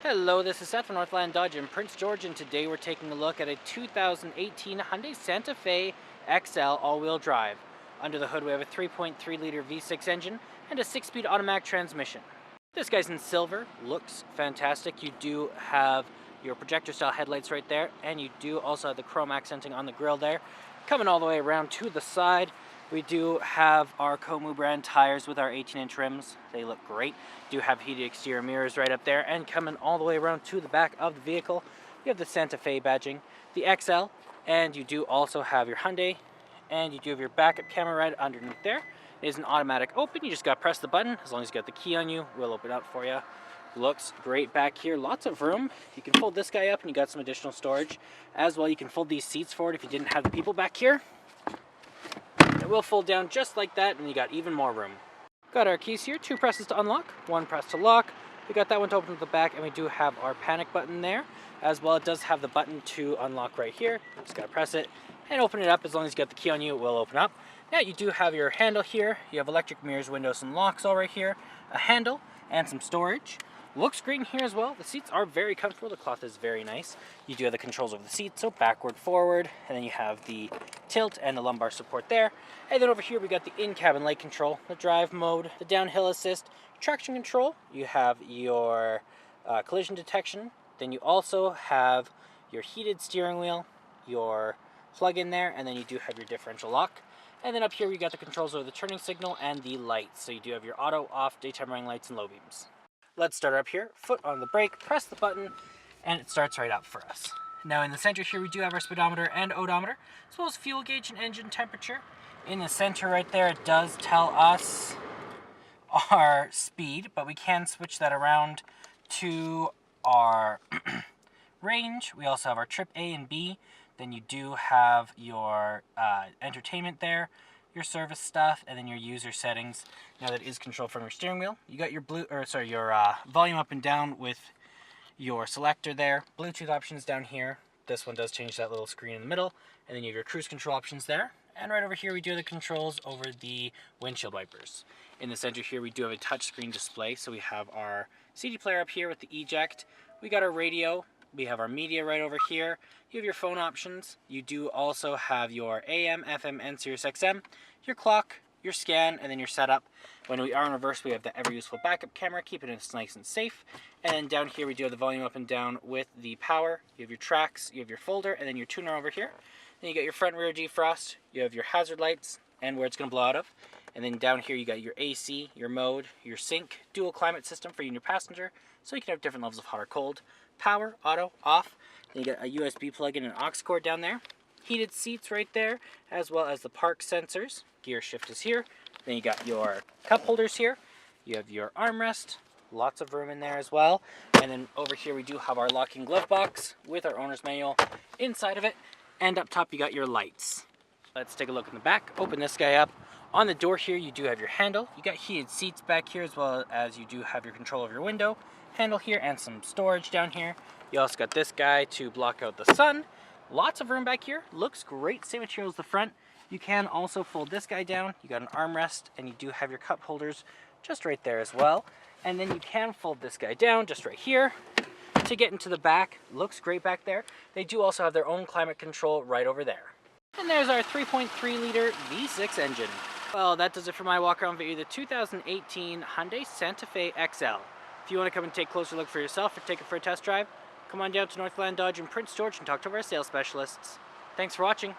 Hello, this is Seth from Northland Dodge in Prince George, and today we're taking a look at a 2018 Hyundai Santa Fe XL all-wheel drive. Under the hood we have a 3.3-liter V6 engine and a 6-speed automatic transmission. This guy's in silver, looks fantastic. You do have your projector-style headlights right there, and you do also have the chrome accenting on the grille there. Coming all the way around to the side, we do have our Komu brand tires with our 18-inch rims. They look great. Do have heated exterior mirrors right up there, and coming all the way around to the back of the vehicle, you have the Santa Fe badging, the XL, and you do also have your Hyundai, and you do have your backup camera right underneath there. It is an automatic open. You just got to press the button. As long as you got the key on you, we'll open it up for you. Looks great back here. Lots of room. You can fold this guy up and you got some additional storage. As well, you can fold these seats forward if you didn't have the people back here. It will fold down just like that, and you got even more room. Got our keys here. 2 presses to unlock, 1 press to lock. We got that one to open to the back, and we do have our panic button there. As well, it does have the button to unlock right here. Just gotta press it and open it up. As long as you got the key on you, it will open up. Now you do have your handle here. You have electric mirrors, windows, and locks all right here. A handle and some storage. Looks great in here as well. The seats are very comfortable. The cloth is very nice. You do have the controls over the seat, so backward, forward, and then you have the tilt and the lumbar support there. And then over here we got the in-cabin light control, the drive mode, the downhill assist, traction control. You have your collision detection. Then you also have your heated steering wheel, your plug-in there, and then you do have your differential lock. And then up here we got the controls over the turning signal and the lights. So you do have your auto, off, daytime running lights, and low beams. Let's start up here, foot on the brake, press the button, and it starts right up for us. Now in the center here we do have our speedometer and odometer, as well as fuel gauge and engine temperature. In the center right there it does tell us our speed, but we can switch that around to our range. We also have our trip A and B. Then you do have your entertainment there, your service stuff, and then your user settings. Now that is controlled from your steering wheel. You got your volume up and down with your selector there. Bluetooth options down here. This one does change that little screen in the middle, and then you have your cruise control options there. And right over here we do have the controls over the windshield wipers. In the center here we do have a touchscreen display, so we have our CD player up here with the eject. We got our radio. We have our media right over here. You have your phone options. You do also have your AM, FM, and Sirius XM, your clock, your scan, and then your setup. When we are in reverse, we have the ever useful backup camera, keeping it nice and safe. And then down here, we do have the volume up and down with the power. You have your tracks, you have your folder, and then your tuner over here. Then you got your front and rear defrost. You have your hazard lights and where it's going to blow out of. And then down here, you got your AC, your mode, your sync, dual climate system for you and your passenger, so you can have different levels of hot or cold. Power, auto, off. Then you got a USB plug-in and aux cord down there. Heated seats right there, as well as the park sensors. Gear shift is here. Then you got your cup holders here. You have your armrest. Lots of room in there as well. And then over here we do have our locking glove box with our owner's manual inside of it. And up top you got your lights. Let's take a look in the back. Open this guy up. On the door here you do have your handle. You got heated seats back here, as well as you do have your control of your window. Handle here and some storage down here. You also got this guy to block out the sun. Lots of room back here. Looks great. Same material as the front. You can also fold this guy down. You got an armrest, and you do have your cup holders just right there as well. And then you can fold this guy down just right here to get into the back. Looks great back there. They do also have their own climate control right over there. And there's our 3.3-liter V6 engine. Well, that does it for my walk around video, the 2018 Hyundai Santa Fe XL. If you want to come and take a closer look for yourself or take it for a test drive, come on down to Northland Dodge in Prince George and talk to our sales specialists. Thanks for watching.